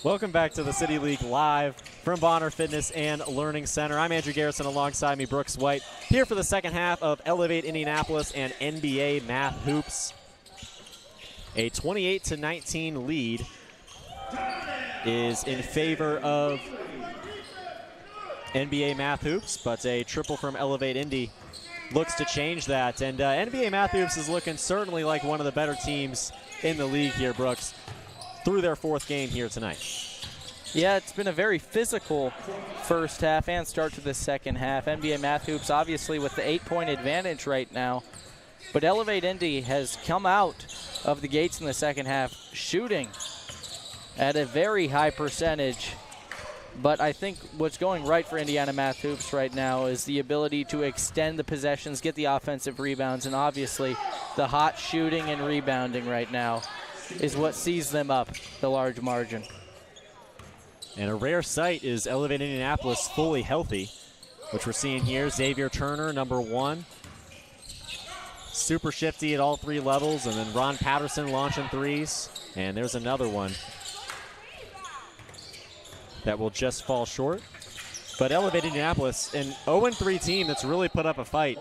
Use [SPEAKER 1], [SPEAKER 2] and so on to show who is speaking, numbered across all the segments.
[SPEAKER 1] Welcome back to the City League Live from Bonner Fitness and Learning Center. I'm Andrew Garrison, alongside me Brooks White, here for the second half of Elevate Indianapolis and NBA Math Hoops. A 28-19 lead is in favor of NBA Math Hoops, but a triple from Elevate Indy looks to change that. And NBA Math Hoops is looking certainly like one of the better teams in the league here, Brooks, through their fourth game here tonight.
[SPEAKER 2] Yeah, it's been a very physical first half and start to the second half. NBA Math Hoops obviously with the 8-point advantage right now, but Elevate Indy has come out of the gates in the second half shooting at a very high percentage. But I think what's going right for Indiana Math Hoops right now is the ability to extend the possessions, get the offensive rebounds, and obviously the hot shooting and rebounding right now is what sees them up the large margin.
[SPEAKER 1] And a rare sight is Elevate Indianapolis fully healthy, which we're seeing here. Xavier Turner, number 1. Super shifty at all 3 levels, and then Ron Patterson launching threes. And there's another one that will just fall short. But Elevate Indianapolis, an 0-3 team that's really put up a fight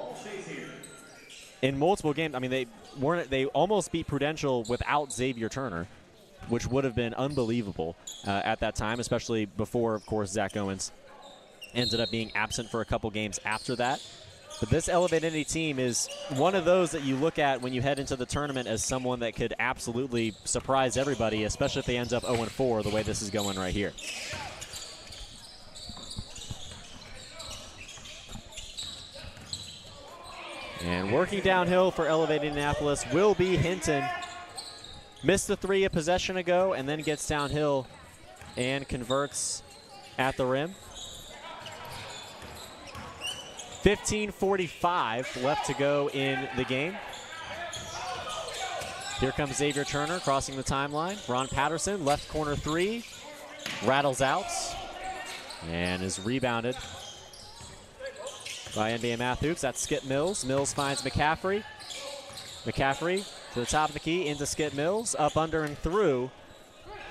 [SPEAKER 1] in multiple games. I mean, they almost beat Prudential without Xavier Turner, which would have been unbelievable at that time, especially before, of course, Zach Owens ended up being absent for a couple games after that. But this Elevate Indy team is one of those that you look at when you head into the tournament as someone that could absolutely surprise everybody, especially if they end up 0-4 the way this is going right here. And working downhill for Elevate Indianapolis will be Hinton. Missed the 3 a possession ago and then gets downhill and converts at the rim. 15:45 left to go in the game. Here comes Xavier Turner crossing the timeline. Ron Patterson, left corner 3, rattles out and is rebounded by NBA Math Hoops. That's Skip Mills. Mills finds McCaffrey. McCaffrey to the top of the key, into Skip Mills. Up, under, and through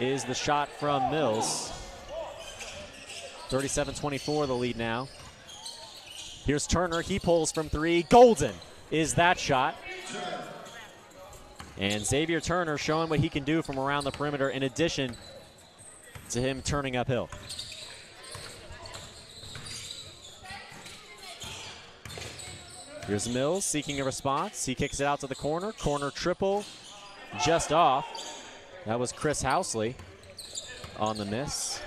[SPEAKER 1] is the shot from Mills. 37-24 the lead now. Here's Turner. He pulls from 3. Golden is that shot. And Xavier Turner showing what he can do from around the perimeter in addition to him turning uphill. Here's Mills seeking a response. He kicks it out to the corner. Corner triple just off. That was Chris Housley on the miss.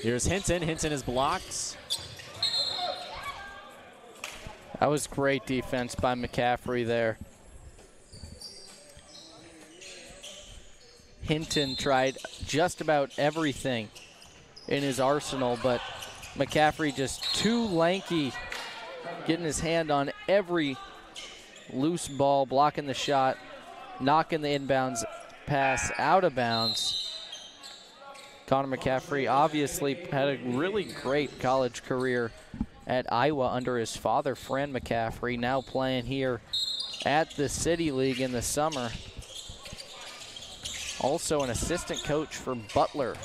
[SPEAKER 1] Here's Hinton. Hinton is blocked.
[SPEAKER 2] That was great defense by McCaffrey there. Hinton tried just about everything in his arsenal, but McCaffrey just too lanky, getting his hand on every loose ball, blocking the shot, knocking the inbounds pass out of bounds. Connor McCaffrey obviously had a really great college career at Iowa under his father, Fran McCaffrey, now playing here at the City League in the summer. Also an assistant coach for Butler.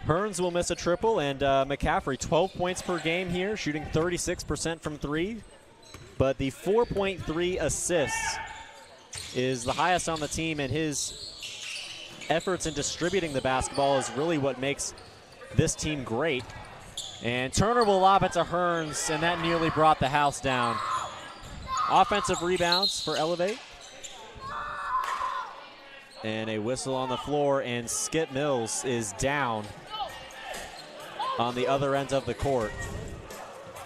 [SPEAKER 1] Hearns will miss a triple, and McCaffrey, 12 points per game here, shooting 36% from 3. But the 4.3 assists is the highest on the team, and his efforts in distributing the basketball is really what makes this team great. And Turner will lob it to Hearns, and that nearly brought the house down. Offensive rebounds for Elevate. And a whistle on the floor, and Skip Mills is down on the other end of the court.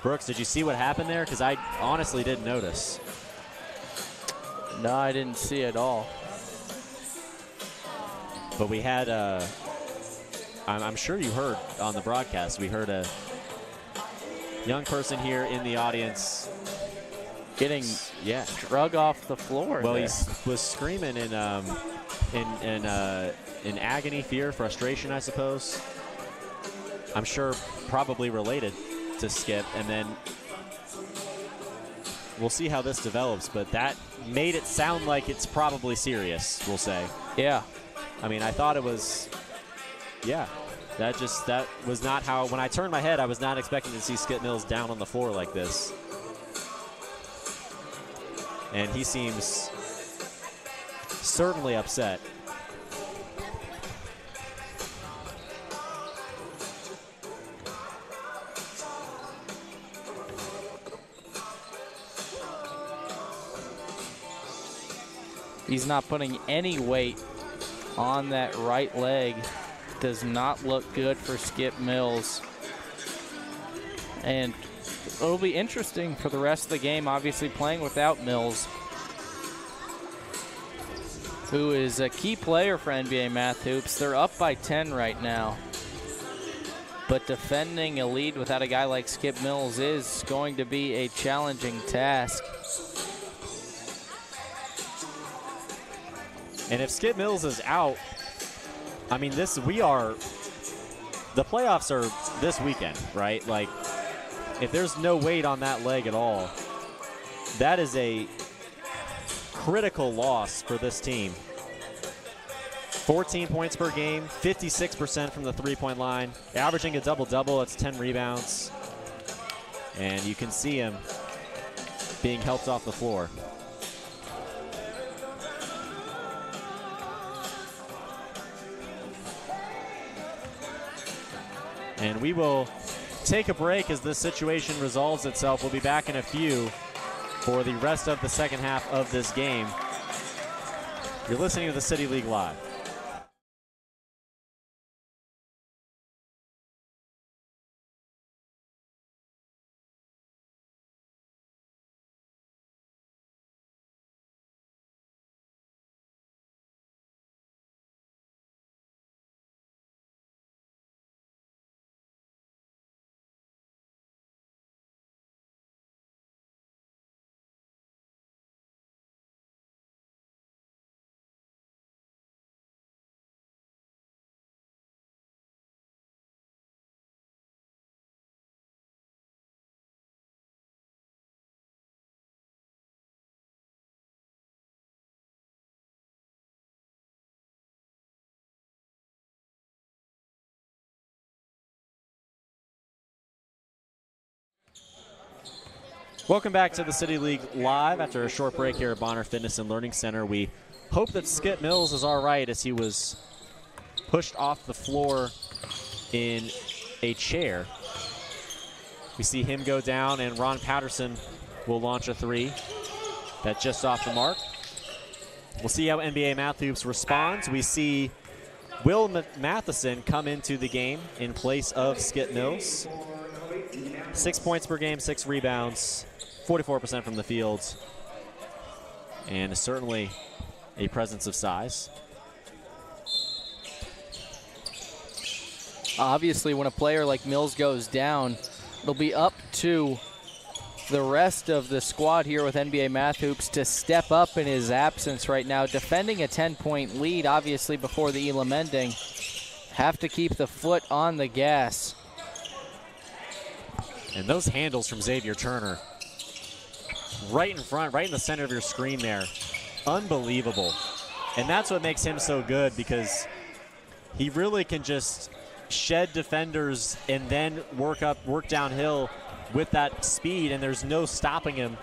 [SPEAKER 1] Brooks, did you see what happened there? Because I honestly didn't notice.
[SPEAKER 2] No, I didn't see it at all.
[SPEAKER 1] But we had, I'm sure you heard on the broadcast, we heard a young person here in the audience
[SPEAKER 2] getting drug off the floor.
[SPEAKER 1] Well,
[SPEAKER 2] there.
[SPEAKER 1] he was screaming in agony, fear, frustration, I suppose. I'm sure probably related to Skip. And then we'll see how this develops, but that made it sound like it's probably serious, we'll say.
[SPEAKER 2] Yeah.
[SPEAKER 1] I mean, I thought it was, yeah. That was not how, when I turned my head, I was not expecting to see Skip Mills down on the floor like this. And he seems certainly upset.
[SPEAKER 2] He's not putting any weight on that right leg. Does not look good for Skip Mills. And it'll be interesting for the rest of the game, obviously playing without Mills, who is a key player for NBA Math Hoops. They're up by 10 right now. But defending a lead without a guy like Skip Mills is going to be a challenging task.
[SPEAKER 1] And if Skip Mills is out, I mean, the playoffs are this weekend, right? Like, if there's no weight on that leg at all, that is a critical loss for this team. 14 points per game, 56% from the three-point line, averaging a double-double. That's 10 rebounds. And you can see him being helped off the floor. And we will take a break as this situation resolves itself. We'll be back in a few for the rest of the second half of this game. You're listening to the City League Live. Welcome back to the City League Live after a short break here at Bonner Fitness and Learning Center. We hope that Skip Mills is all right as he was pushed off the floor in a chair. We see him go down, and Ron Patterson will launch a three. That's just off the mark. We'll see how NBA Math Hoops responds. We see Will Matheson come into the game in place of Skip Mills. 6 points per game, 6 rebounds, 44% from the field, and certainly a presence of size.
[SPEAKER 2] Obviously, when a player like Mills goes down, it'll be up to the rest of the squad here with NBA Math Hoops to step up in his absence right now. Defending a 10-point lead, obviously, before the Elam ending. Have to keep the foot on the gas.
[SPEAKER 1] And those handles from Xavier Turner, right in front, right in the center of your screen there. Unbelievable. And that's what makes him so good, because he really can just shed defenders and then work downhill with that speed, and there's no stopping him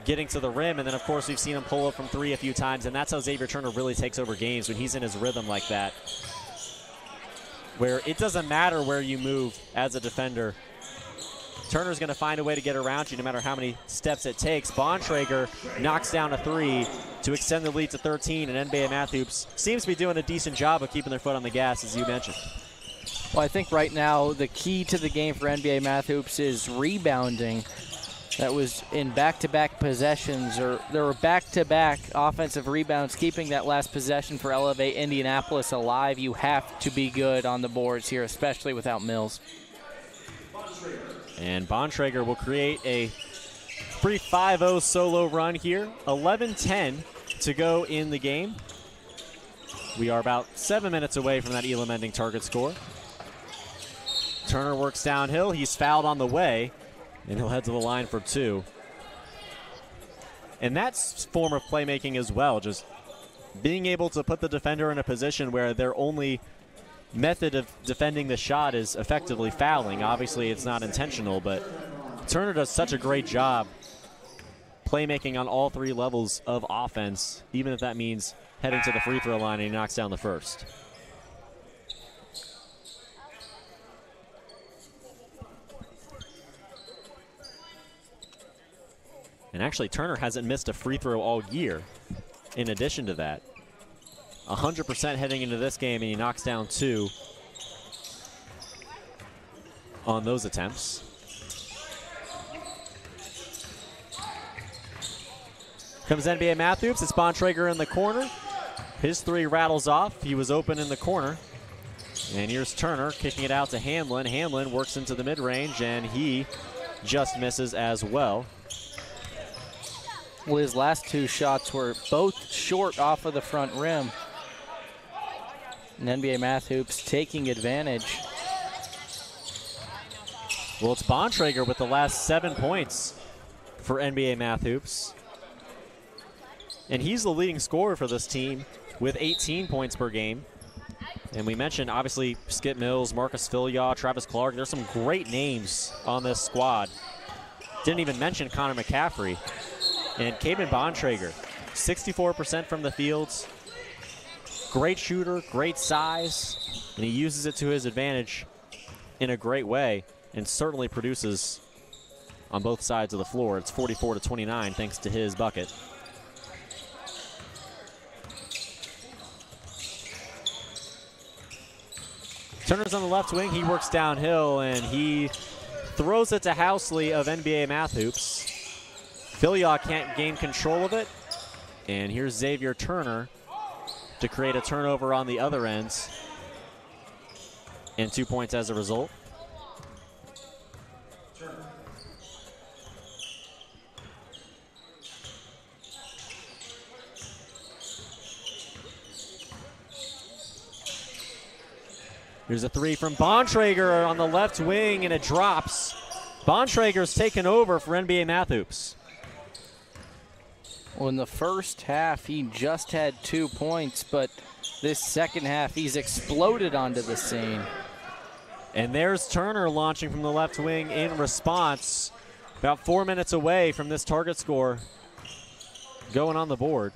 [SPEAKER 1] getting to the rim. And then, of course, we've seen him pull up from three a few times, and that's how Xavier Turner really takes over games, when he's in his rhythm like that, where it doesn't matter where you move as a defender. Turner's going to find a way to get around you no matter how many steps it takes. Bontrager knocks down a three to extend the lead to 13, and NBA Math Hoops seems to be doing a decent job of keeping their foot on the gas, as you mentioned.
[SPEAKER 2] Well, I think right now the key to the game for NBA Math Hoops is rebounding. That was in back-to-back possessions, or there were back-to-back offensive rebounds, keeping that last possession for Elevate Indianapolis alive. You have to be good on the boards here, especially without Mills.
[SPEAKER 1] And Bontrager will create a pretty 5-0 solo run here. 11-10 to go in the game. We are about 7 minutes away from that Elam ending target score. Turner works downhill. He's fouled on the way, and he'll head to the line for two. And that's form of playmaking as well, just being able to put the defender in a position where their only method of defending the shot is effectively fouling. Obviously, it's not intentional, but Turner does such a great job playmaking on all 3 levels of offense, even if that means heading to the free throw line and he knocks down the first. And actually, Turner hasn't missed a free throw all year. In addition to that, 100% heading into this game, and he knocks down 2 on those attempts. Comes NBA Matthews. It's Bontrager in the corner. His 3 rattles off. He was open in the corner. And here's Turner kicking it out to Hamlin. Hamlin works into the mid-range, and he just misses as well.
[SPEAKER 2] Well, his last 2 shots were both short off of the front rim. And NBA Matthews taking advantage.
[SPEAKER 1] Well, it's Bontrager with the last 7 points for NBA Matthews. And he's the leading scorer for this team with 18 points per game. And we mentioned, obviously, Skip Mills, Marcus Filyaw, Travis Clark. There's some great names on this squad. Didn't even mention Connor McCaffrey. And Caden Bontrager, 64% from the fields. Great shooter, great size, and he uses it to his advantage in a great way and certainly produces on both sides of the floor. It's 44-29 thanks to his bucket. Turner's on the left wing. He works downhill, and he throws it to Housley of NBA Matthews. Filyaw can't gain control of it. And here's Xavier Turner to create a turnover on the other ends. And 2 points as a result. Here's a 3 from Bontrager on the left wing, and it drops. Bontrager's taken over for NBA Matthews.
[SPEAKER 2] Well, in the first half, he just had 2 points, but this second half, he's exploded onto the scene.
[SPEAKER 1] And there's Turner launching from the left wing in response. About 4 minutes away from this target score going on the board.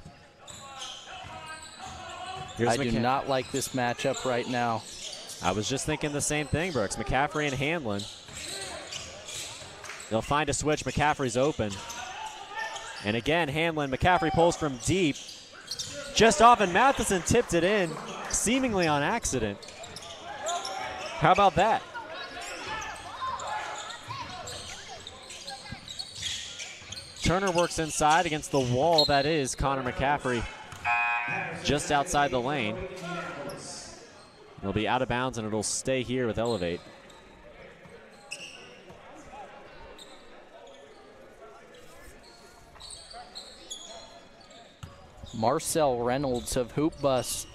[SPEAKER 2] I do not like this matchup right now.
[SPEAKER 1] I was just thinking the same thing, Brooks. McCaffrey and Hamlin. They'll find a switch. McCaffrey's open. And again, Hamlin, McCaffrey pulls from deep. Just off, and Matheson tipped it in, seemingly on accident. How about that? Turner works inside against the wall that is Connor McCaffrey, just outside the lane. It'll be out of bounds, and it'll stay here with Elevate.
[SPEAKER 2] Marcel Reynolds of Hoop Bus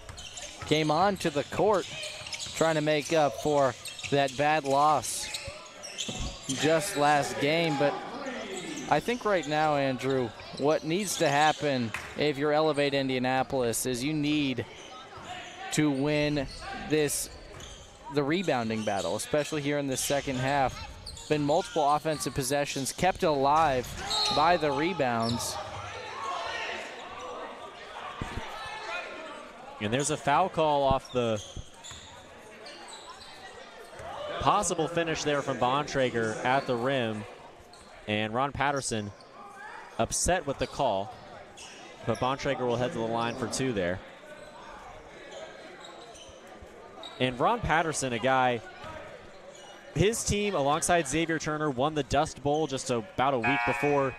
[SPEAKER 2] came onto the court trying to make up for that bad loss just last game. But I think right now, Andrew, what needs to happen if you're Elevate Indianapolis is you need to win the rebounding battle, especially here in the second half. Been multiple offensive possessions kept alive by the rebounds.
[SPEAKER 1] And there's a foul call off the possible finish there from Bontrager at the rim. And Ron Patterson upset with the call. But Bontrager will head to the line for 2 there. And Ron Patterson, a guy, his team alongside Xavier Turner won the Dust Bowl just about a week before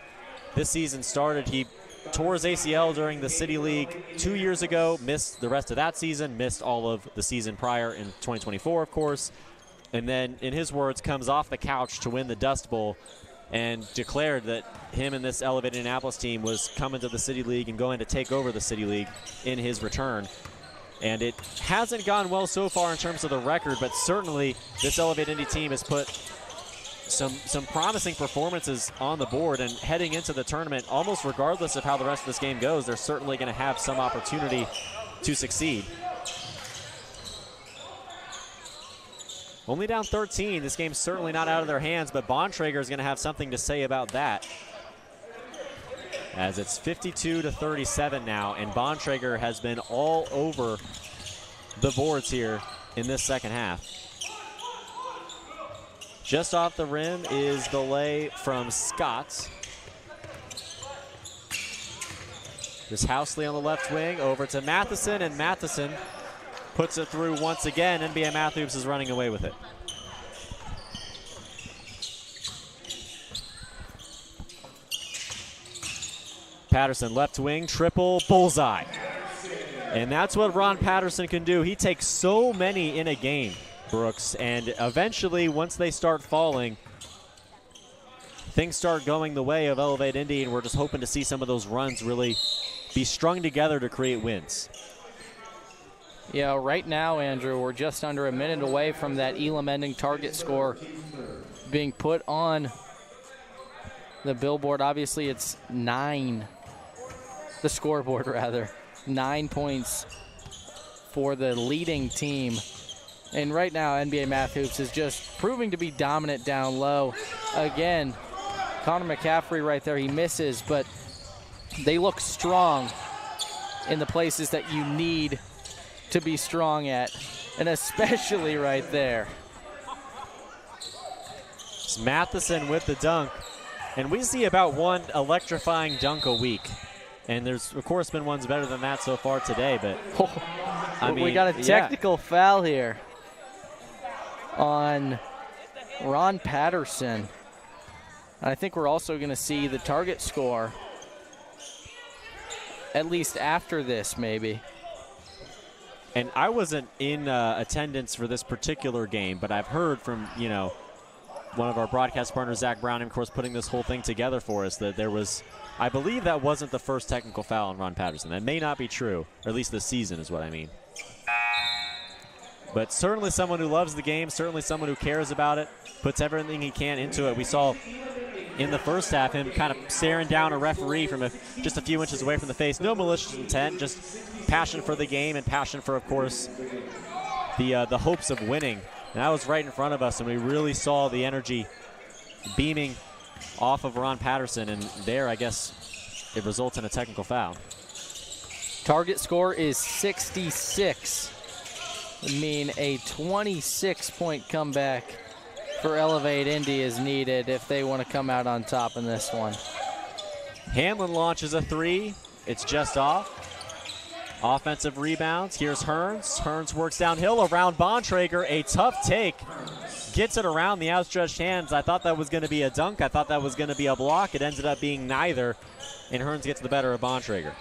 [SPEAKER 1] this season started. He tore his ACL during the City League 2 years ago, missed the rest of that season, missed all of the season prior in 2024, of course. And then, in his words, comes off the couch to win the Dust Bowl and declared that him and this Elevate Indianapolis team was coming to the City League and going to take over the City League in his return. And it hasn't gone well so far in terms of the record, but certainly this Elevate Indy team has put some promising performances on the board, and heading into the tournament, almost regardless of how the rest of this game goes, they're certainly going to have some opportunity to succeed. Only down 13. This game's certainly not out of their hands, but Bontrager is going to have something to say about that, as it's 52-37 now, and Bontrager has been all over the boards here in this second half. Just off the rim is the lay from Scott. There's Housley on the left wing, over to Matheson, and Matheson puts it through once again. NBA Matthoops is running away with it. Patterson, left wing, triple, bullseye. And that's what Ron Patterson can do. He takes so many in a game, Brooks, and eventually, once they start falling, things start going the way of Elevate Indy, and we're just hoping to see some of those runs really be strung together to create wins.
[SPEAKER 2] Yeah, right now, Andrew, we're just under a minute away from that Elam ending target score being put on the billboard. Obviously, it's 9, the scoreboard rather. 9 points for the leading team. And right now, NBA Matthoops is just proving to be dominant down low. Again, Connor McCaffrey right there, he misses, but they look strong in the places that you need to be strong at, and especially right there.
[SPEAKER 1] It's Matheson with the dunk, and we see about one electrifying dunk a week. And there's, of course, been ones better than that so far today, but I mean,
[SPEAKER 2] we got a technical foul here on Ron Patterson. I think we're also going to see the target score, at least after this, maybe.
[SPEAKER 1] And I wasn't in attendance for this particular game, but I've heard from, one of our broadcast partners, Zach Brown, of course, putting this whole thing together for us, that there was, I believe that wasn't the first technical foul on Ron Patterson. That may not be true, or at least this season is what I mean. But certainly someone who loves the game, certainly someone who cares about it, puts everything he can into it. We saw in the first half him kind of staring down a referee from just a few inches away from the face. No malicious intent, just passion for the game and passion for, of course, the hopes of winning. And that was right in front of us, and we really saw the energy beaming off of Ron Patterson, and there, I guess, it results in a technical foul.
[SPEAKER 2] Target score is 66. I mean, a 26-point comeback for Elevate Indy is needed if they want to come out on top in this one.
[SPEAKER 1] Hanlon launches a three. It's just off. Offensive rebounds. Here's Hearns. Hearns works downhill around Bontrager. A tough take. Gets it around the outstretched hands. I thought that was going to be a dunk. I thought that was going to be a block. It ended up being neither. And Hearns gets the better of Bontrager.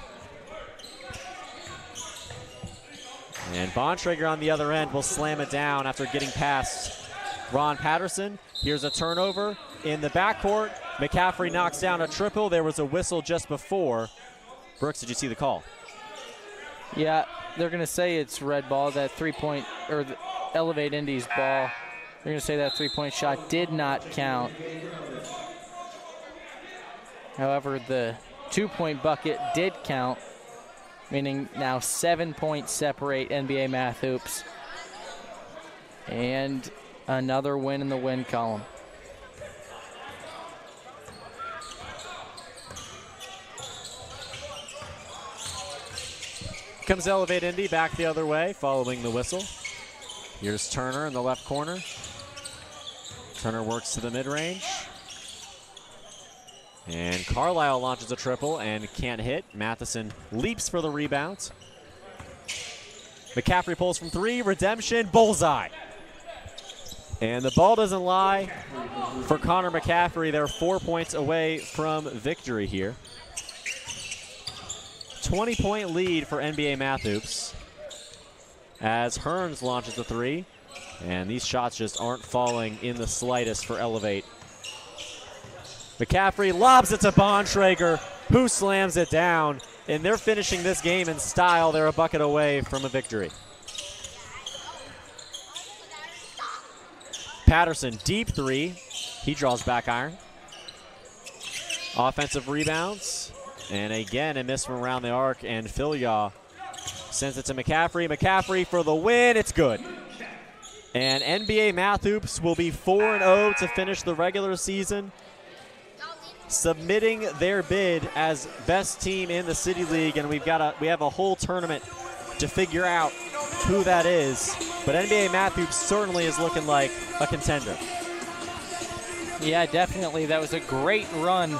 [SPEAKER 1] And Bontrager on the other end will slam it down after getting past Ron Patterson. Here's a turnover in the backcourt. McCaffrey knocks down a triple. There was a whistle just before. Brooks, did you see the call?
[SPEAKER 2] Yeah, they're going to say it's red ball, that three-point, or the Elevate Indy's ball. They're going to say that three-point shot did not count. However, the two-point bucket did count, meaning now 7 points separate NBA Matthoops. And another win in the win column.
[SPEAKER 1] Comes Elevate Indy back the other way following the whistle. Here's Turner in the left corner. Turner works to the mid-range. And Carlisle launches a triple and can't hit. Matheson leaps for the rebound. McCaffrey pulls from three. Redemption. Bullseye. And the ball doesn't lie for Connor McCaffrey. They're 4 points away from victory here. 20-point lead for NBA Matthoops as Hearns launches the three. And these shots just aren't falling in the slightest for Elevate. McCaffrey lobs it to Bontrager, who slams it down. And they're finishing this game in style. They're a bucket away from a victory. Patterson, deep three. He draws back iron. Offensive rebounds. And again, a miss from around the arc, and Filyaw sends it to McCaffrey. McCaffrey for the win. It's good. And NBA Math Hoops will be 4-0 to finish the regular season, submitting their bid as best team in the City League. And we have a whole tournament to figure out who that is. But NBA Math Hoops certainly is looking like a contender.
[SPEAKER 2] Yeah, definitely. That was a great run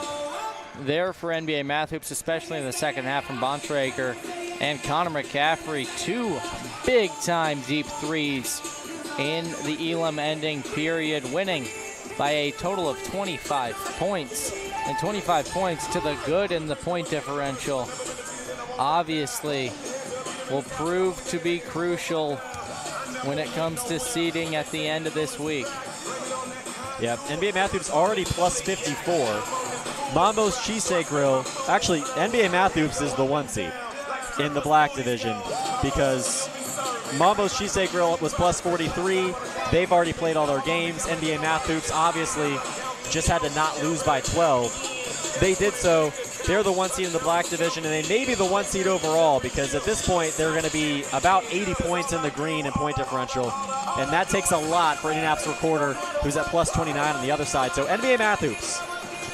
[SPEAKER 2] there for NBA Math Hoops, especially in the second half from Bontrager and Connor McCaffrey. 2 big-time deep threes in the Elam ending period, winning by a total of 25 points. And 25 points to the good in the point differential obviously will prove to be crucial when it comes to seeding at the end of this week.
[SPEAKER 1] Yep, NBA Math Hoops already plus 54. Mambo's Cheesesteak Grill, actually, NBA Math Hoops is the 1 seed in the black division because Mambo's Cheesesteak Grill was plus 43. They've already played all their games. NBA Math Hoops obviously just had to not lose by 12. They did so. They're the 1 seed in the black division, and they may be the 1 seed overall because at this point they're going to be about 80 points in the green in point differential, and that takes a lot for Indianapolis Recorder, who's at plus 29 on the other side. So NBA Math Hoops,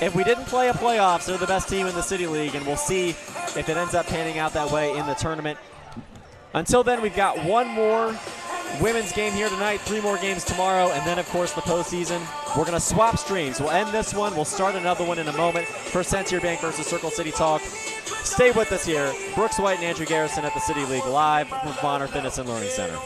[SPEAKER 1] if we didn't play a playoffs, they're the best team in the City League, and we'll see if it ends up panning out that way in the tournament. Until then, we've got 1 more women's game here tonight, 3 more games tomorrow, and then, of course, the postseason. We're going to swap streams. We'll end this one. We'll start another one in a moment for Frontier Bank versus Circle City Talk. Stay with us here. Brooks White and Andrew Garrison at the City League live from Bonner Fitness and Learning Center.